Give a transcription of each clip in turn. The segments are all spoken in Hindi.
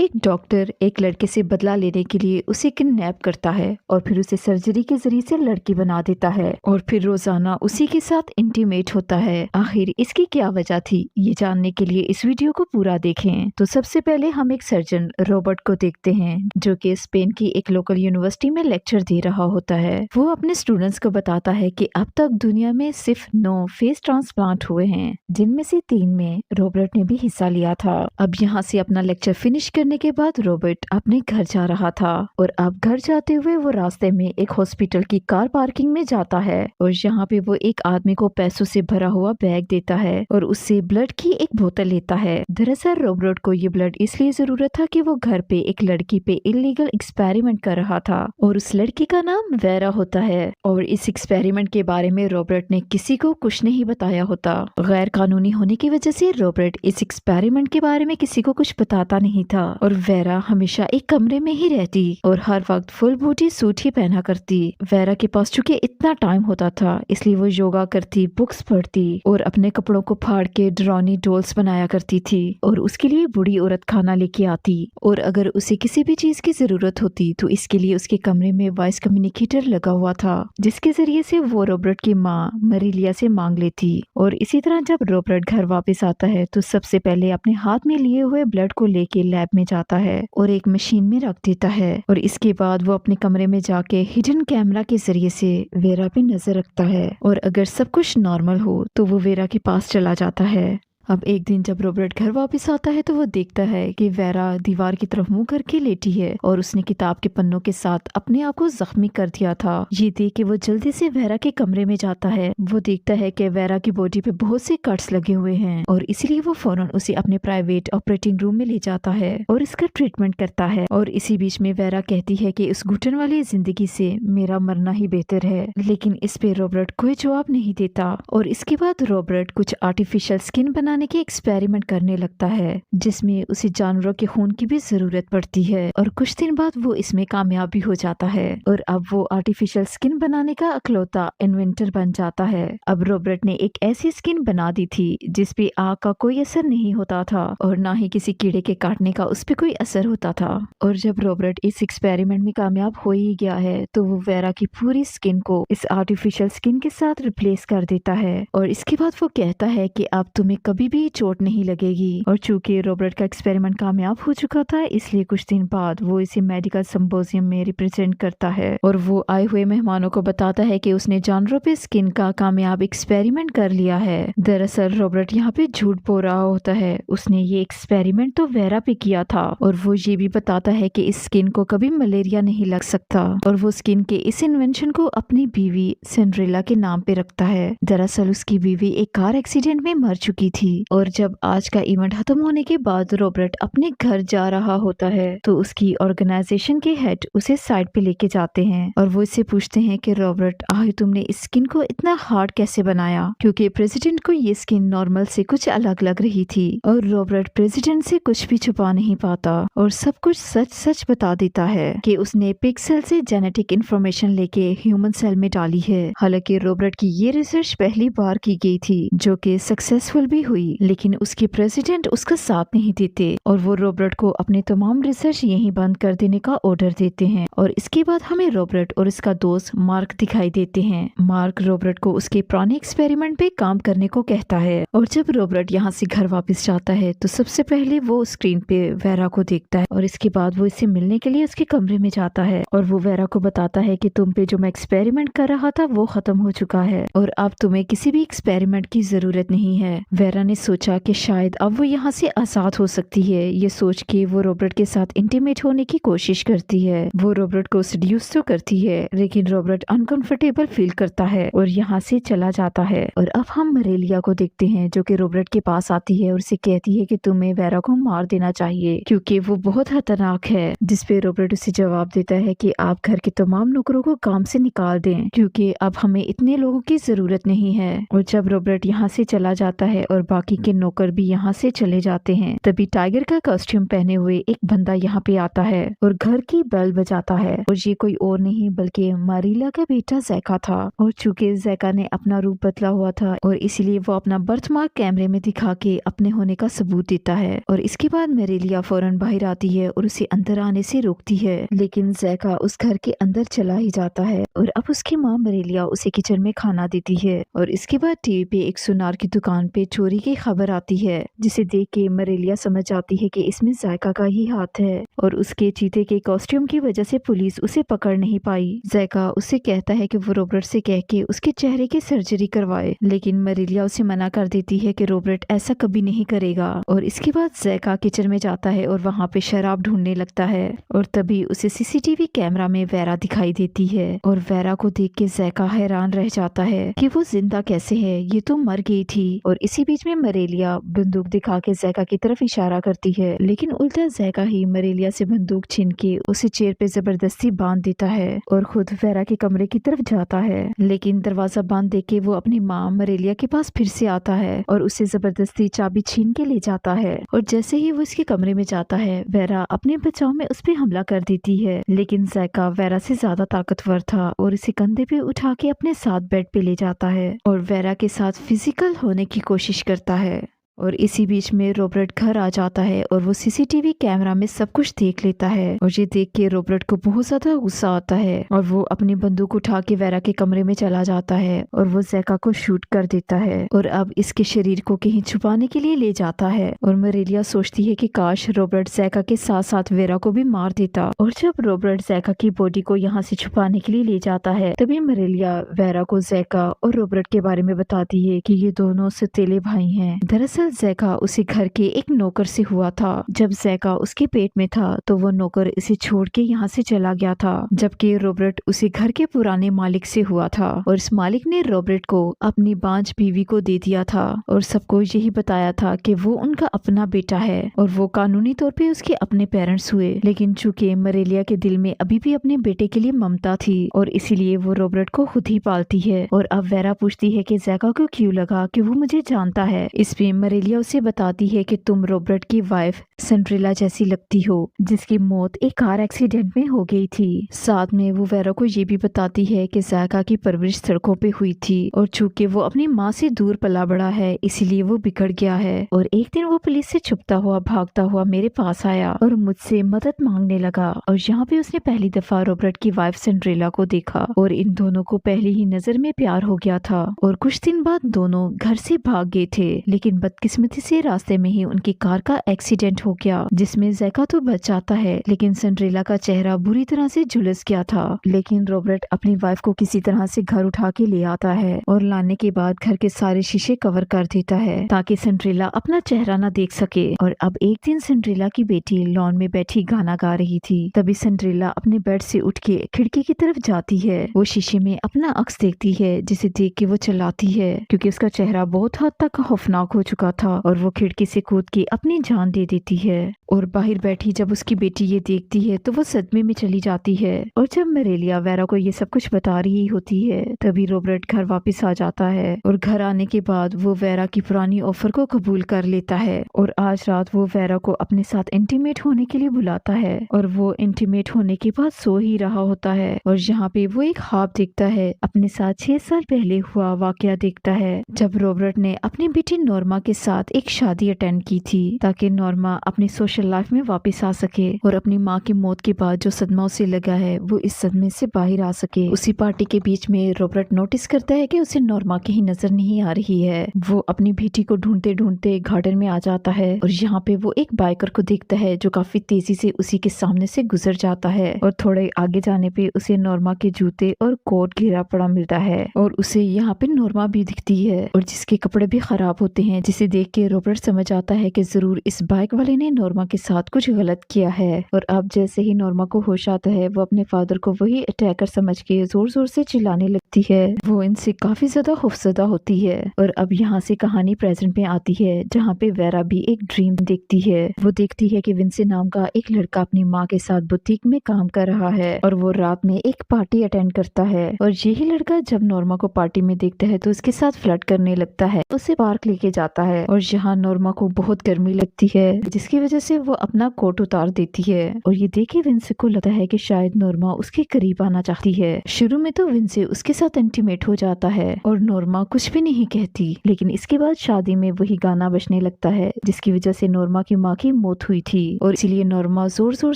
एक डॉक्टर एक लड़के से बदला लेने के लिए उसे किडनैप करता है और फिर उसे सर्जरी के जरिए से लड़की बना देता है और फिर रोजाना उसी के साथ इंटीमेट होता है। आखिर इसकी क्या वजह थी, ये जानने के लिए इस वीडियो को पूरा देखें। तो सबसे पहले हम एक सर्जन रॉबर्ट को देखते हैं जो कि स्पेन की एक लोकल यूनिवर्सिटी में लेक्चर दे रहा होता है। वो अपने स्टूडेंट्स को बताता है कि अब तक दुनिया में सिर्फ 9 फेस ट्रांसप्लांट हुए हैं, जिनमें से 3 में रॉबर्ट ने भी हिस्सा लिया था। अब यहाँ से अपना लेक्चर फिनिश करने के बाद रॉबर्ट अपने घर जा रहा था और अब घर जाते हुए वो रास्ते में एक हॉस्पिटल की कार पार्किंग में जाता है और यहाँ पे वो एक आदमी को पैसों से भरा हुआ बैग देता है और उससे ब्लड की एक बोतल लेता है। दरअसल रॉबर्ट को ये ब्लड इसलिए जरूरत था कि वो घर पे एक लड़की पे इलीगल एक्सपेरिमेंट कर रहा था और उस लड़की का नाम वेरा होता है और इस एक्सपेरिमेंट के बारे में रॉबर्ट ने किसी को कुछ नहीं बताया होता। गैर कानूनी होने की वजह से रॉबर्ट इस एक्सपेरिमेंट के बारे में किसी को कुछ बताता नहीं था और वेरा हमेशा एक कमरे में ही रहती और हर वक्त फुल बॉडी सूट ही पहना करती। वेरा के पास चूंकि इतना टाइम होता था इसलिए वो योगा करती, बुक्स पढ़ती और अपने कपड़ों को फाड़ के डरावनी डॉल्स बनाया करती थी और उसके लिए बूढ़ी औरत खाना लेके आती और अगर उसे किसी भी चीज की जरूरत होती तो इसके लिए उसके कमरे में वॉइस कम्युनिकेटर लगा हुआ था जिसके जरिए से वो रॉबर्ट की माँ मरीलिया से मांग लेती। और इसी तरह जब रॉबर्ट घर वापस आता है तो सबसे पहले अपने हाथ में लिए हुए ब्लड को लेके लैब में जाता है और एक मशीन में रख देता है और इसके बाद वो अपने कमरे में जाके हिडन कैमरा के जरिए से वेरा पे नजर रखता है और अगर सब कुछ नॉर्मल हो तो वो वेरा के पास चला जाता है। अब एक दिन जब रॉबर्ट घर वापस आता है तो वो देखता है कि वेरा दीवार की तरफ मुंह करके लेटी है और उसने किताब के पन्नों के साथ अपने आप को जख्मी कर दिया था। ये देख के वो जल्दी से वेरा के कमरे में जाता है। वो देखता है कि वेरा की बॉडी पे बहुत से कट्स लगे हुए हैं और इसीलिए वो फौरन उसे अपने प्राइवेट ऑपरेटिंग रूम में ले जाता है और इसका ट्रीटमेंट करता है। और इसी बीच में वेरा कहती है कि उस घुटन वाली जिंदगी से मेरा मरना ही बेहतर है, लेकिन इस पे रॉबर्ट कोई जवाब नहीं देता। और इसके बाद रॉबर्ट कुछ आर्टिफिशियल स्किन बनाने के एक्सपेरिमेंट करने लगता है जिसमें उसे जानवरों के खून की भी जरूरत पड़ती है और कुछ दिन बाद वो इसमें कामयाब भी हो जाता है और अब वो आर्टिफिशियल स्किन बनाने का अकलौता इन्वेंटर बन जाता है। अब रॉबर्ट ने एक ऐसी स्किन बना दी थी जिसपे आग का कोई असर नहीं होता था और ना ही किसी कीड़े के काटने का उस पर कोई असर होता था। और जब रॉबर्ट इस एक्सपेरिमेंट में कामयाब हो ही गया है तो वो वेरा की पूरी स्किन को इस आर्टिफिशियल स्किन के साथ रिप्लेस कर देता है और इसके बाद वो कहता है कि अब तुम्हें कभी भी चोट नहीं लगेगी। और चूंकि रॉबर्ट का एक्सपेरिमेंट कामयाब हो चुका था इसलिए कुछ दिन बाद वो इसे मेडिकल सिम्पोजियम में रिप्रेजेंट करता है और वो आए हुए मेहमानों को बताता है कि उसने जानवरों पे स्किन का कामयाब एक्सपेरिमेंट कर लिया है। दरअसल रॉबर्ट यहाँ पे झूठ बोल रहा होता है, उसने ये एक्सपेरिमेंट तो वेरा पे किया था और वो ये भी बताता है कि इस स्किन को कभी मलेरिया नहीं लग सकता और वो स्किन के इस इन्वेंशन को अपनी बीवी सिंड्रेला के नाम पे रखता है। दरअसल उसकी बीवी एक कार एक्सीडेंट में मर चुकी थी और जब आज का इवेंट खत्म होने के बाद रॉबर्ट अपने घर जा रहा होता है तो उसकी ऑर्गेनाइजेशन के हेड उसे साइड पे लेके जाते हैं और वो इससे पूछते हैं कि रॉबर्ट आखिर तुमने इस स्किन को इतना हार्ड कैसे बनाया, क्योंकि प्रेसिडेंट को ये स्किन नॉर्मल से कुछ अलग लग रही थी। और रॉबर्ट प्रेसिडेंट से कुछ भी छुपा नहीं पाता और सब कुछ सच सच बता देता है कि उसने पिग सेल से जेनेटिक इंफॉर्मेशन लेके ह्यूमन सेल में डाली है। हालांकि रॉबर्ट की ये रिसर्च पहली बार की गई थी जो कि सक्सेसफुल भी हुई, लेकिन उसके प्रेसिडेंट उसका साथ नहीं देते और वो रॉबर्ट को अपने तमाम रिसर्च यहीं बंद कर देने का ऑर्डर देते हैं। और इसके बाद हमें रॉबर्ट और उसका दोस्त मार्क दिखाई देते हैं। मार्क रॉबर्ट को उसके पुराने एक्सपेरिमेंट पे काम करने को कहता है और जब रॉबर्ट यहाँ से घर वापस जाता है तो सबसे पहले वो स्क्रीन पे वेरा को देखता है और इसके बाद वो इससे मिलने के लिए उसके कमरे में जाता है और वो वेरा को बताता है कि तुम पे जो मैं एक्सपेरिमेंट कर रहा था वो खत्म हो चुका है और अब तुम्हें किसी भी एक्सपेरिमेंट की जरूरत नहीं है। वेरा ने सोचा कि शायद अब वो यहाँ से आजाद हो सकती है। ये सोच के वो रॉबर्ट के साथ इंटीमेट होने की कोशिश करती है। वो रॉबर्ट को सेड्यूस तो करती है लेकिन रॉबर्ट अनकंफर्टेबल फील करता है और यहाँ से चला जाता है। और अब हम मरेलिया को देखते हैं जो कि रॉबर्ट के पास आती है और उसे कहती है कि तुम्हें वेरा को मार देना चाहिए क्योंकि वो बहुत खतरनाक है। जिसपे रॉबर्ट उसे जवाब देता है कि आप घर के तमाम नौकरों को काम से निकाल दें क्योंकि अब हमें इतने लोगों की जरूरत नहीं है। और जब रॉबर्ट यहाँ से चला जाता है और बाकी के नौकर भी यहाँ से चले जाते हैं। तभी टाइगर का कॉस्ट्यूम पहने हुए एक बंदा यहाँ पे आता है और घर की बेल बजाता है और ये कोई और नहीं बल्कि मारीला का बेटा जैका था। और चूंकि जैका ने अपना रूप बदला हुआ था और इसीलिए वो अपना बर्थमार्क कैमरे में दिखा के अपने होने का सबूत देता है। और इसके बाद मेरेलिया फौरन बाहर आती है और उसे अंदर आने से रोकती है, लेकिन जैका उस घर के अंदर चला ही जाता है। और अब उसकी माँ मेरेलिया उसे किचन में खाना देती है और इसके बाद टीवी पे एक सुनार की दुकान पे चोरी की खबर आती है, जिसे देख के मेरेलिया समझ जाती है कि इसमें जैका का ही हाथ है। और उसके चीते के कॉस्ट्यूम की वजह से पुलिस उसे पकड़ नहीं पाई। जैका उससे कहता है कि वो रॉबर्ट से कह के उसके चेहरे की सर्जरी करवाए, लेकिन मेरेलिया उसे मना कर देती है कि रॉबर्ट ऐसा कभी नहीं करेगा। और इसके बाद जैका किचन में जाता है और वहाँ पे शराब ढूंढने लगता है और तभी उसे सीसीटीवी कैमरा में वेरा दिखाई देती है। और वेरा को देख के जैका हैरान रह जाता है कि वो जिंदा कैसे है, ये तो मर गई थी। और इसी बीच में मेरेलिया बंदूक दिखा के जैका की तरफ इशारा करती है, लेकिन उल्टा जैका ही मेरेलिया से बंदूक छीन के उसे चेयर पे जबरदस्ती बांध देता है और खुद वेरा के कमरे की तरफ जाता है। लेकिन दरवाजा बंद देख के वो अपनी माँ मेरेलिया के पास फिर से आता है और उसे जबरदस्ती चाबी छीन के ले जाता है। और जैसे ही वो इसके कमरे में जाता है, वेरा अपने बचाव में उस पर हमला कर देती है, लेकिन जैका वेरा से ज्यादा ताकतवर था और इसे कंधे पे उठा के अपने साथ बेड पे ले जाता है और वेरा के साथ फिजिकल होने की कोशिश करता है। और इसी बीच में रॉबर्ट घर आ जाता है और वो सीसीटीवी कैमरा में सब कुछ देख लेता है। और ये देख के रॉबर्ट को बहुत ज्यादा गुस्सा आता है और वो अपनी बंदूक उठा के वेरा के कमरे में चला जाता है और वो जैका को शूट कर देता है और अब इसके शरीर को कहीं छुपाने के लिए ले जाता है। और मेरेलिया सोचती है कि काश रॉबर्ट जैका के साथ साथ वेरा को भी मार देता। और जब रॉबर्ट जैका की बॉडी को यहाँ से छुपाने के लिए ले जाता है, तभी मेरेलिया वेरा को जैका और रॉबर्ट के बारे में बताती है कि ये दोनों सौतेले भाई हैं। दरअसल जैका उसे घर के एक नौकर से हुआ था। जब जैका उसके पेट में था तो वो नौकर इसे छोड़ के यहाँ से चला गया था, जबकि रॉबर्ट उसे घर के पुराने मालिक से हुआ था और इस मालिक ने रॉबर्ट को अपनी बांझ बीवी को दे दिया था और सबको यही बताया था कि वो उनका अपना बेटा है और वो कानूनी तौर पे उसके अपने पेरेंट्स हुए। लेकिन चूंकि मेरेलिया के दिल में अभी भी अपने बेटे के लिए ममता थी और इसीलिए वो रॉबर्ट को खुद ही पालती है। और अब वेरा पूछती है कि जैका को क्यों लगा कि वो मुझे जानता है। इस पे मेरेलिया उसे बताती है कि तुम रॉबर्ट की वाइफ सेंड्रेला जैसी लगती हो, जिसकी मौत एक कार एक्सीडेंट में हो गई थी। साथ में वो वेरा को ये भी बताती है कि जैका की परवरिश सड़कों पे हुई थी और चूंकि वो अपनी माँ से दूर पला बड़ा है, इसीलिए वो बिगड़ गया है। और एक दिन वो पुलिस से छुपता हुआ भागता हुआ मेरे पास आया और मुझसे मदद मांगने लगा। और यहाँ पे उसने पहली दफा रॉबर्ट की वाइफ सेंड्रेला को देखा और इन दोनों को पहली ही नजर में प्यार हो गया था। और कुछ दिन बाद दोनों घर से भाग गए थे, लेकिन बदकिस्मती से रास्ते में ही उनकी कार का एक्सीडेंट हो गया, जिसमें जैका तो बच जाता है, लेकिन सेंड्रेला का चेहरा बुरी तरह से झुलस गया था। लेकिन रॉबर्ट अपनी वाइफ को किसी तरह से घर उठा के ले आता है और लाने के बाद घर के सारे शीशे कवर कर देता है ताकि सेंड्रेला अपना चेहरा न देख सके। और अब एक दिन सेंड्रेला की बेटी लॉन में बैठी गाना गा रही थी। तभी सेंड्रेला अपने बेड से उठ के खिड़की की तरफ जाती है। वो शीशे में अपना अक्स देखती है, जिसे देख के वो चिल्लाती है क्योंकि उसका चेहरा बहुत हद तक खौफनाक हो चुका था और वो खिड़की से कूद के अपनी जान दे देती है। और बाहर बैठी जब उसकी बेटी ये देखती है तो वो सदमे में चली जाती है। और जब मेरेलिया वेरा को ये सब कुछ बता रही होती है, तभी रॉबर्ट घर वापस आ जाता है और घर आने के बाद वो वेरा की पुरानी ऑफर को कबूल कर लेता है। और आज रात वो वेरा को अपने साथ इंटीमेट होने के लिए बुलाता है और वो इंटीमेट होने के बाद सो ही रहा होता है। और यहाँ पे वो एक ख्वाब देखता है, अपने साथ 6 साल पहले हुआ वाकया देखता है, जब रॉबर्ट ने अपनी बेटी नॉर्मा के साथ एक शादी अटेंड की थी ताकि नॉर्मा अपनी सोशल लाइफ में वापस आ सके और अपनी माँ की मौत के बाद जो सदमा उसे लगा है वो इस सदमे से बाहर आ सके। उसी पार्टी के बीच में रॉबर्ट नोटिस करता है कि उसे नॉर्मा कहीं नजर नहीं आ रही है। वो अपनी बेटी को ढूंढते ढूंढते गार्डन में आ जाता है और यहाँ पे वो एक बाइकर को देखता है जो काफी तेजी से उसी के सामने से गुजर जाता है। और थोड़े आगे जाने पे उसे नॉर्मा के जूते और कोट गिरा पड़ा मिलता है और उसे यहाँ पे नॉर्मा भी दिखती है और जिसके कपड़े भी खराब होते हैं, जिसे देख के रॉबर्ट समझ आता है कि जरूर इस बाइक वाले ने नॉर्मा के साथ कुछ गलत किया है। और अब जैसे ही नॉर्मा को होश आता है, वो अपने फादर को वही अटैकर समझ के जोर जोर से चिल्लाने लगती है। वो इनसे काफी ज्यादा खौफजदा होती है। और अब यहाँ से कहानी प्रेजेंट में आती है, जहाँ पे वेरा भी एक ड्रीम देखती है। वो देखती है कि विंसे नाम का एक लड़का अपनी माँ के साथ बुटीक में काम कर रहा है और वो रात में एक पार्टी अटेंड करता है। और यही लड़का जब नॉर्मा को पार्टी में देखता है तो उसके साथ फ्लर्ट करने लगता है, उसे पार्क लेके जाता है है और यहाँ नॉर्मा को बहुत गर्मी लगती है, जिसकी वजह से वो अपना कोट उतार देती है और ये देखे विंसे को लगता है कि शायद नॉर्मा उसके करीब आना चाहती है। शुरू में तो विंसे उसके साथ इंटीमेट हो जाता है और नॉर्मा कुछ भी नहीं कहती, लेकिन इसके बाद शादी में वही गाना बजने लगता है जिसकी वजह से नॉर्मा की माँ की मौत हुई थी और इसीलिए नॉर्मा जोर जोर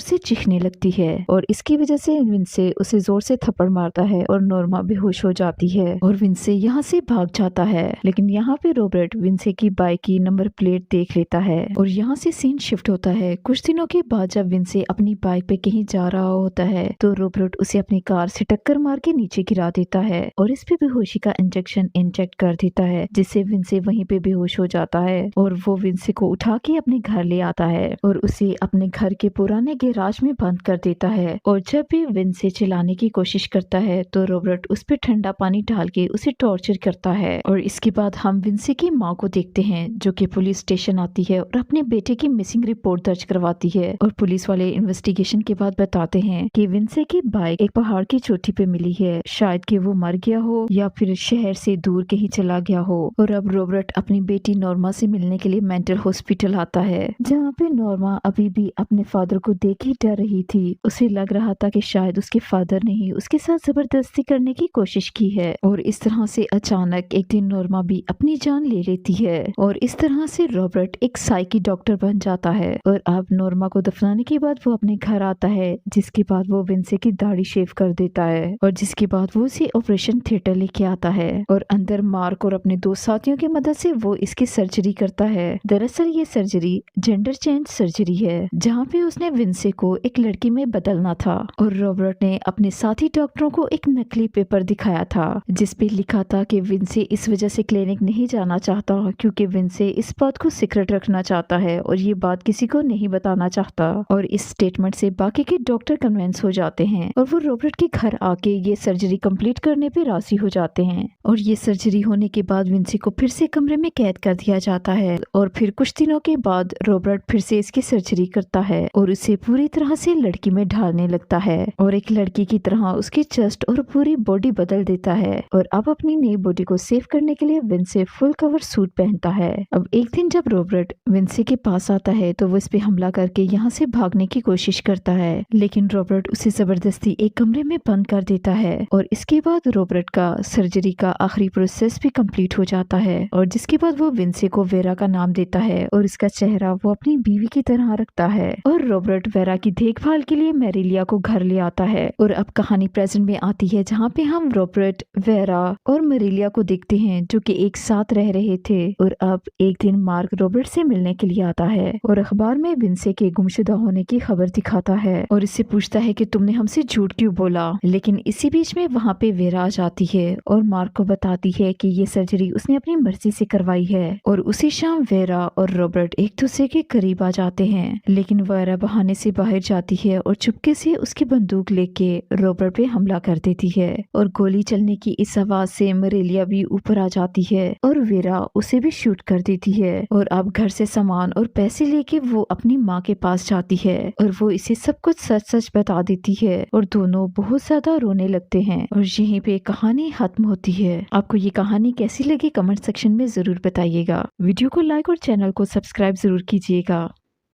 से चीखने लगती है और इसकी वजह से विंसे उसे जोर से थप्पड़ मारता है और नॉर्मा बेहोश हो जाती है और विंसे यहाँ से भाग जाता है। लेकिन यहाँ पे रॉबर्ट विंसे की बाइक की नंबर प्लेट देख लेता है और यहाँ से सीन शिफ्ट होता है कुछ दिनों के बाद। जब विंसे अपनी बाइक पे कहीं जा रहा होता है तो रॉबर्ट उसे अपनी कार से टक्कर मार के नीचे गिरा देता है और इस पे बेहोशी का इंजेक्शन इंजेक्ट कर देता है, जिससे विंसे वहीं पे बेहोश हो जाता है और वो विंसे को उठा के अपने घर ले आता है और उसे अपने घर के पुराने गैराज में बंद कर देता है। और जब भी विंसे चिल्लाने की कोशिश करता है तो रॉबर्ट उस पे ठंडा पानी डाल के उसे टॉर्चर करता है। और इसके बाद हम विंसे की माँ को देखते हैं जो कि पुलिस स्टेशन आती है और अपने बेटे की मिसिंग रिपोर्ट दर्ज करवाती है और पुलिस वाले इन्वेस्टिगेशन के बाद बताते हैं कि विंसे की बाइक एक पहाड़ की चोटी पे मिली है, शायद कि वो मर गया हो या फिर शहर से दूर कहीं चला गया हो। और अब रॉबर्ट अपनी बेटी नॉर्मा से मिलने के लिए मेंटल हॉस्पिटल आता है, जहाँ पे नॉर्मा अभी भी अपने फादर को देख ही डर रही थी। उसे लग रहा था कि शायद उसके फादर ने ही उसके साथ जबरदस्ती करने की कोशिश की है और इस तरह से अचानक एक दिन नॉर्मा भी अपनी जान ले लेती है और इस तरह से रॉबर्ट एक साइकी डॉक्टर बन जाता है। और अब नॉर्मा को दफनाने के बाद वो अपने घर आता है, जिसके बाद वो विंसे की दाढ़ी शेव कर देता है और जिसके बाद वो उसे ऑपरेशन थिएटर लेके आता है और अंदर मार्क और अपने दो साथियों की मदद से वो इसकी सर्जरी करता है। दरअसल ये सर्जरी जेंडर चेंज सर्जरी है, जहाँ पे उसने विंसे को एक लड़की में बदलना था और रॉबर्ट ने अपने साथी डॉक्टरों को एक नकली पेपर दिखाया था जिसपे लिखा था कि विंसे इस वजह से क्लिनिक नहीं जाना चाहता क्योंकि विंसे इस बात को सीक्रेट रखना चाहता है और ये बात किसी को नहीं बताना चाहता। और इस स्टेटमेंट से बाकी के डॉक्टर कन्विंस हो जाते हैं और वो रॉबर्ट के घर आके ये सर्जरी कंप्लीट करने पे राजी हो जाते हैं। और ये सर्जरी होने के बाद विंसे को फिर से कमरे में कैद कर दिया जाता है और फिर कुछ दिनों के बाद रॉबर्ट फिर से इसकी सर्जरी करता है और उसे पूरी तरह से लड़की में ढालने लगता है और एक लड़की की तरह उसकी चेस्ट और पूरी बॉडी बदल देता है। और अब अपनी नई बॉडी को सेव करने के लिए विंसे फुल कवर सूट पहनता है। अब एक दिन जब रॉबर्ट विंसे के पास आता है तो वो इस पे हमला करके यहाँ से भागने की कोशिश करता है, लेकिन रॉबर्ट उसे जबरदस्ती एक कमरे में बंद कर देता है। और इसके बाद रॉबर्ट का सर्जरी का आखिरी प्रोसेस भी कंप्लीट हो जाता है और जिसके बाद वो विंसे को वेरा का नाम देता है और इसका चेहरा वो अपनी बीवी की तरह रखता है। और रॉबर्ट वेरा की देखभाल के लिए मैरिलिया को घर ले आता है। और अब कहानी प्रेजेंट में आती है, जहाँ पे हम रॉबर्ट, वेरा और मैरिलिया को देखते हैं जो कि एक साथ रह रहे थे। और अब एक दिन मार्क रॉबर्ट से मिलने के लिए आता है और अखबार में विंसे के गुमशुदा होने की खबर दिखाता है और इससे पूछता है कि तुमने हमसे झूठ क्यों बोला। लेकिन इसी बीच में वहाँ पे वेरा आ जाती है और मार्क को बताती है कि ये सर्जरी उसने अपनी मर्जी से करवाई है। और उसी शाम वेरा और रॉबर्ट एक दूसरे के करीब आ जाते हैं, लेकिन वेरा बहाने से बाहर जाती है और चुपके से उसकी बंदूक लेके रॉबर्ट पे हमला कर देती है। और गोली चलने की इस आवाज से मरेलिया भी ऊपर आ जाती है और वेरा उसे भी शूट कर देती है। और अब घर से सामान और पैसे लेके वो अपनी माँ के पास जाती है और वो इसे सब कुछ सच सच बता देती है और दोनों बहुत ज्यादा रोने लगते हैं और यहीं पे कहानी खत्म होती है। आपको ये कहानी कैसी लगी कमेंट सेक्शन में जरूर बताइएगा। वीडियो को लाइक और चैनल को सब्सक्राइब जरूर कीजिएगा।